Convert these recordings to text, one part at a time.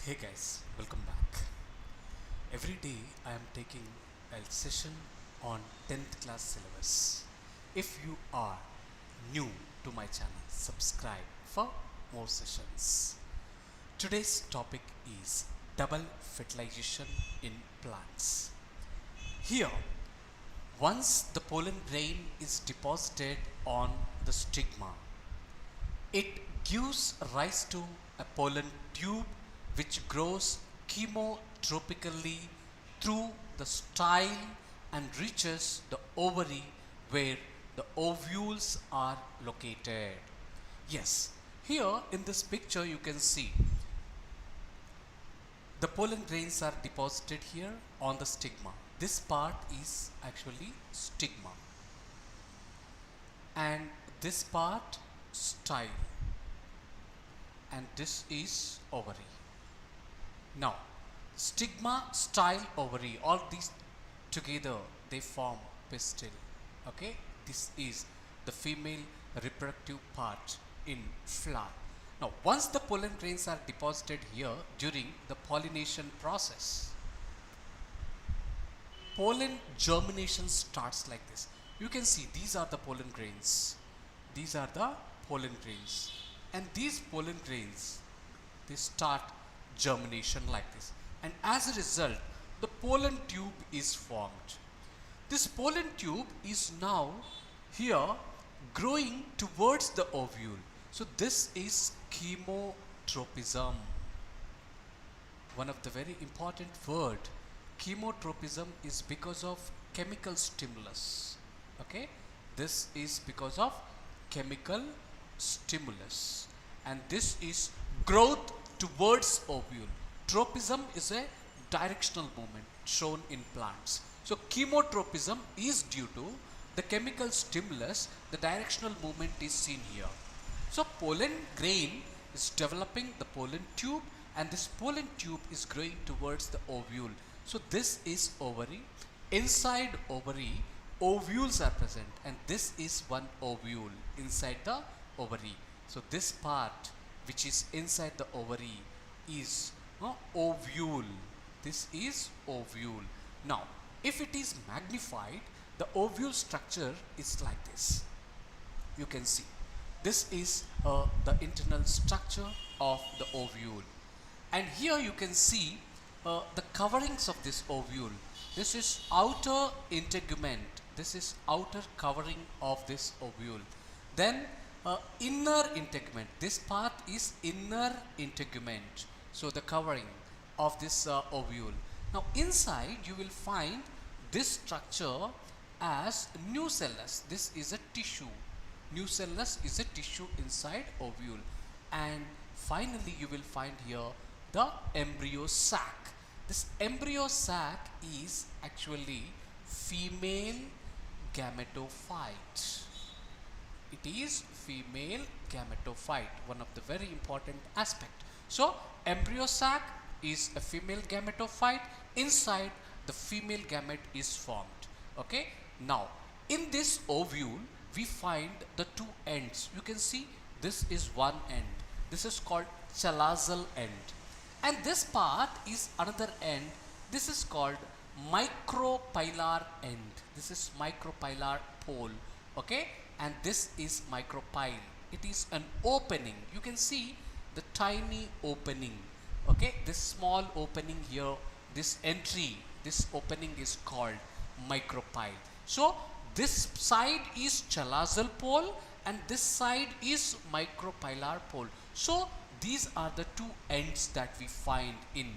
Hey guys, welcome back. Every day I am taking a session on 10th class syllabus. If you are new to my channel, subscribe for more sessions. Today's topic is double fertilization in plants. Here, once the pollen grain is deposited on the stigma, it gives rise to a pollen tube which grows chemotropically through the style and reaches the ovary where the ovules are located. Yes, here in this picture you can see the pollen grains are deposited here on the stigma. This part is actually stigma and this part style, and this is ovary. Now stigma, style, ovary, all these together they form pistil. Okay, this is the female reproductive part in flower. Now once the pollen grains are deposited here during the pollination process, pollen germination starts like this. You can see these are the pollen grains. These are the pollen grains, and these pollen grains, they start germination like this, and as a result the pollen tube is formed. This pollen tube is now here growing towards the ovule. So this is chemotropism. One of the very important word, chemotropism, is because of chemical stimulus. Okay, this is because of chemical stimulus, and this is growth towards ovule. Tropism is a directional movement shown in plants. So chemotropism is due to the chemical stimulus. The directional movement is seen here. So pollen grain is developing the pollen tube, and this pollen tube is growing towards the ovule. So this is ovary. Inside ovary, ovules are present, and this is one ovule inside the ovary. So this part which is inside the ovary is ovule. This is ovule. Now if it is magnified, the ovule structure is like this. You can see this is the internal structure of the ovule, and here you can see the coverings of this ovule. This is outer integument. This is outer covering of this ovule. Then inner integument. This part is inner integument. So the covering of this ovule. Now inside you will find this structure as nucellus. This is a tissue. Nucellus is a tissue inside ovule, and finally you will find here the embryo sac. This embryo sac is actually female gametophyte. It is female gametophyte, one of the very important aspect. So embryo sac is a female gametophyte. Inside the female gamete is formed. Okay, now in this ovule we find the two ends. You can see this is one end. This is called chalazal end, and this part is another end. This is called micropylar end. This is micropylar pole. Okay, and this is micropyle. It is an opening. You can see the tiny opening. Okay, this small opening here, this entry, this opening is called micropyle. So this side is chalazal pole and this side is micropylar pole. So these are the two ends that we find in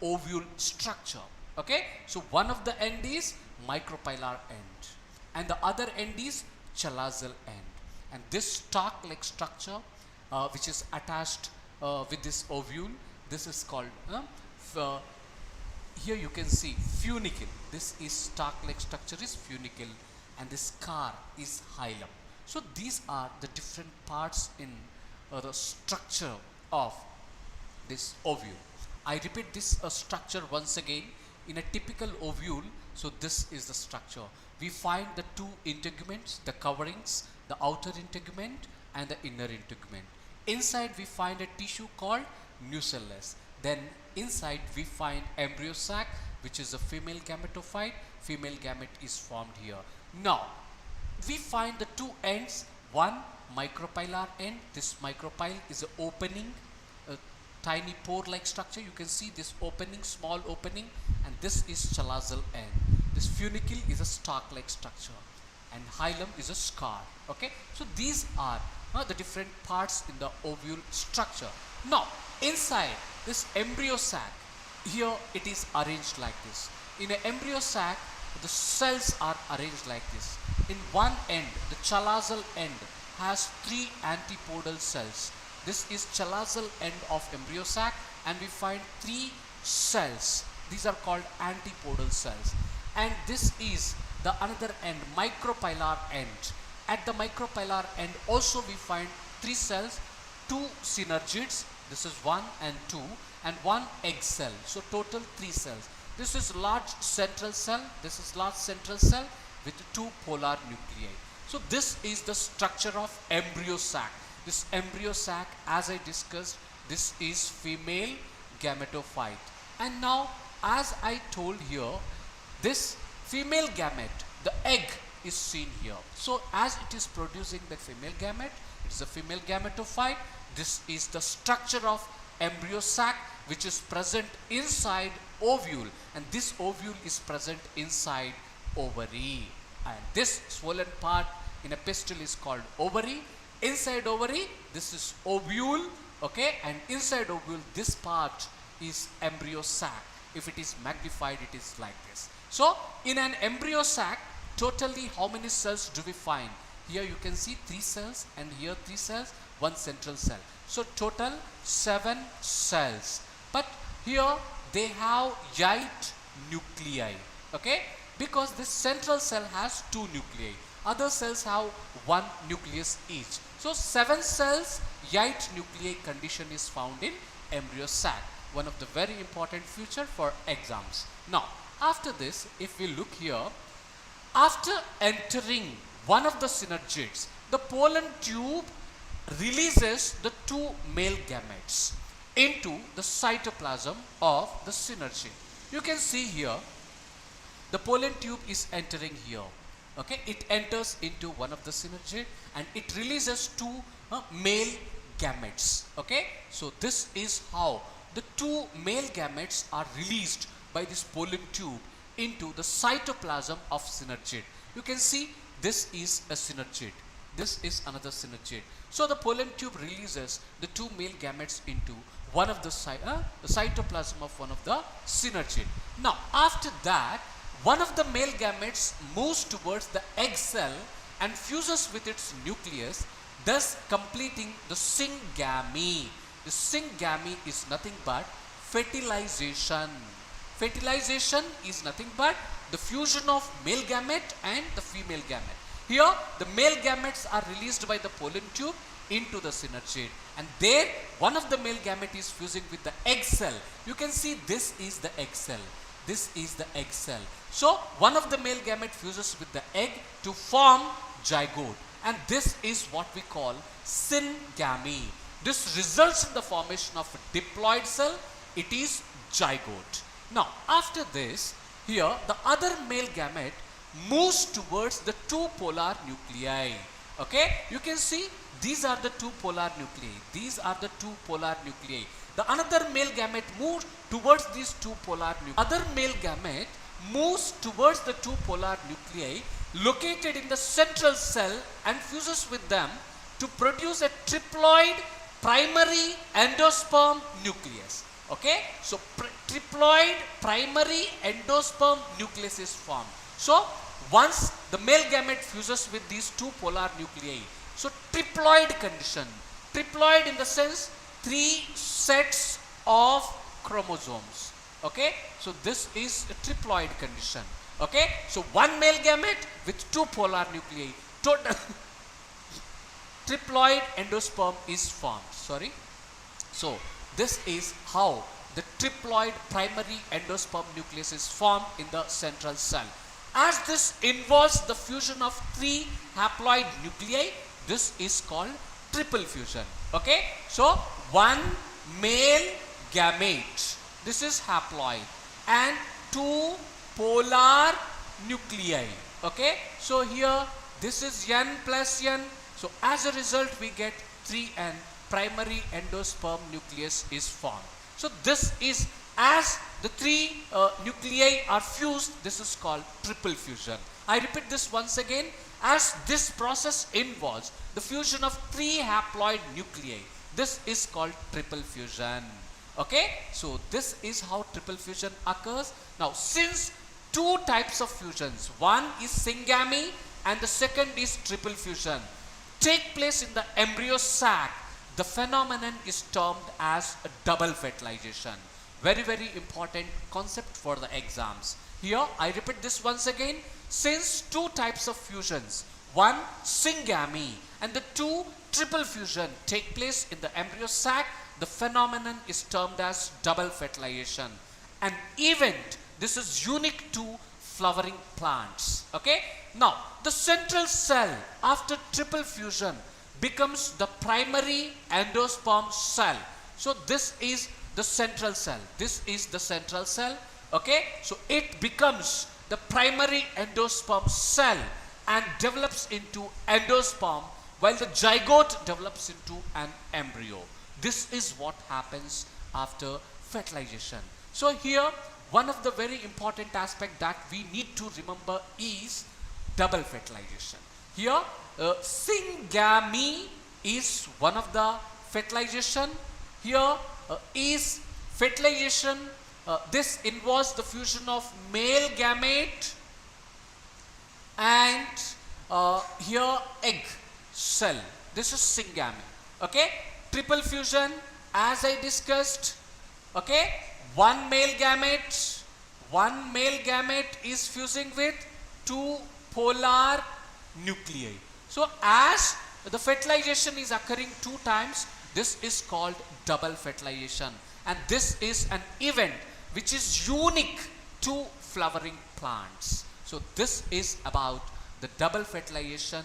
ovule structure. Okay, so one of the end is micropylar end and the other end is chalazal end, and this stalk like structure which is attached with this ovule, this is called here you can see funicle. This is stalk like structure is funicle, and this scar is hilum. So these are the different parts in the structure of this ovule. I repeat this structure once again. In a typical ovule, so this is the structure. We find the two integuments, the coverings, the outer integument and the inner integument. Inside we find a tissue called nucellus. Then inside we find embryo sac, which is a female gametophyte. Female gamete is formed here. Now we find the two ends, one micropylar end. This micropyle is an opening, a tiny pore like structure. You can see this opening, small opening, and this is chalazal end. This funicle is a stalk like structure, and hilum is a scar. Okay, so these are the different parts in the ovule structure. Now inside this embryo sac, here it is arranged like this. In an embryo sac, the cells are arranged like this. In one end, the chalazal end has 3 antipodal cells. This is chalazal end of embryo sac, and we find 3 cells. These are called antipodal cells. And this is the another end, micropylar end. At the micropylar end also we find 3 cells, 2 synergids, this is 1 and 2, and 1 egg cell. So total 3 cells. This is large central cell, this is large central cell with 2 polar nuclei. So this is the structure of embryo sac. This embryo sac, as I discussed, this is female gametophyte. And now, as I told here, this female gamete, the egg is seen here. So as it is producing the female gamete, it is a female gametophyte. This is the structure of embryo sac, which is present inside ovule, and this ovule is present inside ovary. And this swollen part in a pistil is called ovary. Inside ovary, this is ovule, okay, and inside ovule, this part is embryo sac. If it is magnified, it is like this. So in an embryo sac, totally how many cells do we find? Here you can see 3 cells, and here 3 cells, 1 central cell. So total 7 cells. But here they have 8 nuclei, okay, because this central cell has 2 nuclei. Other cells have 1 nucleus each. So 7 cells, 8 nuclei condition is found in embryo sac. One of the very important feature for exams. Now after this, if we look here, after entering one of the synergids, the pollen tube releases the 2 male gametes into the cytoplasm of the synergid. You can see here the pollen tube is entering here. Okay, it enters into one of the synergid and it releases 2 male gametes. Okay, so this is how the 2 male gametes are released by this pollen tube into the cytoplasm of synergid. You can see this is a synergid. This is another synergid. So the pollen tube releases the 2 male gametes into one of the cytoplasm of one of the synergid. Now after that, one of the male gametes moves towards the egg cell and fuses with its nucleus, thus completing the syngamy. The syngamy is nothing but fertilization. Fertilization is nothing but the fusion of male gamete and the female gamete. Here the male gametes are released by the pollen tube into the synergid, and there one of the male gamete is fusing with the egg cell. You can see this is the egg cell. This is the egg cell. So one of the male gamete fuses with the egg to form zygote, and this is what we call syngamy. This results in the formation of a diploid cell. It is zygote. Now after this, here the other male gamete moves towards the 2 polar nuclei. Okay, you can see these are the 2 polar nuclei. These are the 2 polar nuclei. The another male gamete moves towards these 2 polar nuclei. Other male gamete moves towards the 2 polar nuclei located in the central cell and fuses with them to produce a triploid primary endosperm nucleus. Okay, so triploid primary endosperm nucleus is formed. So once the male gamete fuses with these 2 polar nuclei, so triploid condition, triploid in the sense 3 sets of chromosomes. Okay, so this is a triploid condition. Okay, so one male gamete with 2 polar nuclei, total triploid endosperm is formed. Sorry. So this is how the triploid primary endosperm nucleus is formed in the central cell. As this involves the fusion of 3 haploid nuclei, this is called triple fusion. Okay, so one male gamete. This is haploid. And 2 polar nuclei. Okay. So here this is N plus N. So as a result we get 3N. Primary endosperm nucleus is formed. So this is, as the 3 nuclei are fused, this is called triple fusion. I repeat this once again. As this process involves the fusion of 3 haploid nuclei, this is called triple fusion. Okay, so this is how triple fusion occurs. Now, since 2 types of fusions, one is syngamy and the second is triple fusion, take place in the embryo sac, the phenomenon is termed as a double fertilization. Very, very important concept for the exams. Here, I repeat this once again. Since 2 types of fusions, one syngamy and the 2 triple fusion take place in the embryo sac, the phenomenon is termed as double fertilization. An event, this is unique to flowering plants. Okay. Now, the central cell after triple fusion becomes the primary endosperm cell. So, this is the central cell. This is the central cell. Okay. So, it becomes the primary endosperm cell and develops into endosperm, while the zygote develops into an embryo. This is what happens after fertilization. So here, one of the very important aspect that we need to remember is double fertilization. Here, syngamy is one of the fertilization. Here is fertilization. This involves the fusion of male gamete and here egg cell. This is syngamy. Okay. Triple fusion, as I discussed. Okay. One male gamete is fusing with 2 polar nuclei. So as the fertilization is occurring 2 times, this is called double fertilization, and this is an event which is unique to flowering plants. So this is about the double fertilization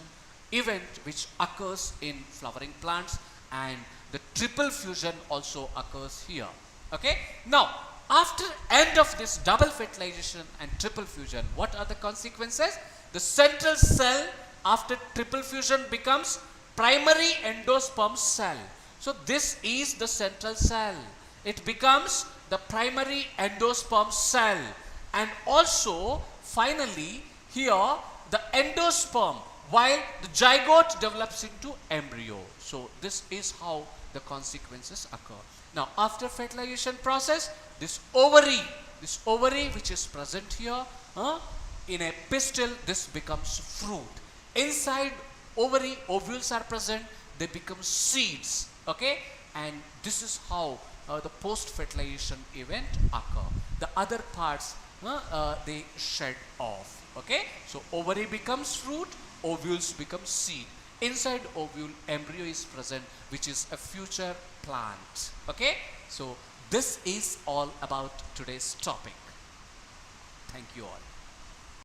event which occurs in flowering plants, and the triple fusion also occurs here. Okay. Now, after end of this double fertilization and triple fusion, what are the consequences? The central cell after triple fusion becomes primary endosperm cell. So this is the central cell. It becomes the primary endosperm cell, and also finally here the endosperm, while the zygote develops into embryo. So this is how the consequences occur. Now, after fertilization process, this ovary which is present here in a pistil, this becomes fruit. Inside ovary, ovules are present, they become seeds. Okay, and this is how the post fertilization event occur. The other parts they shed off. Okay, so ovary becomes fruit, ovules become seed. Inside ovule, embryo is present, which is a future plant. Okay, so this is all about today's topic. Thank you all.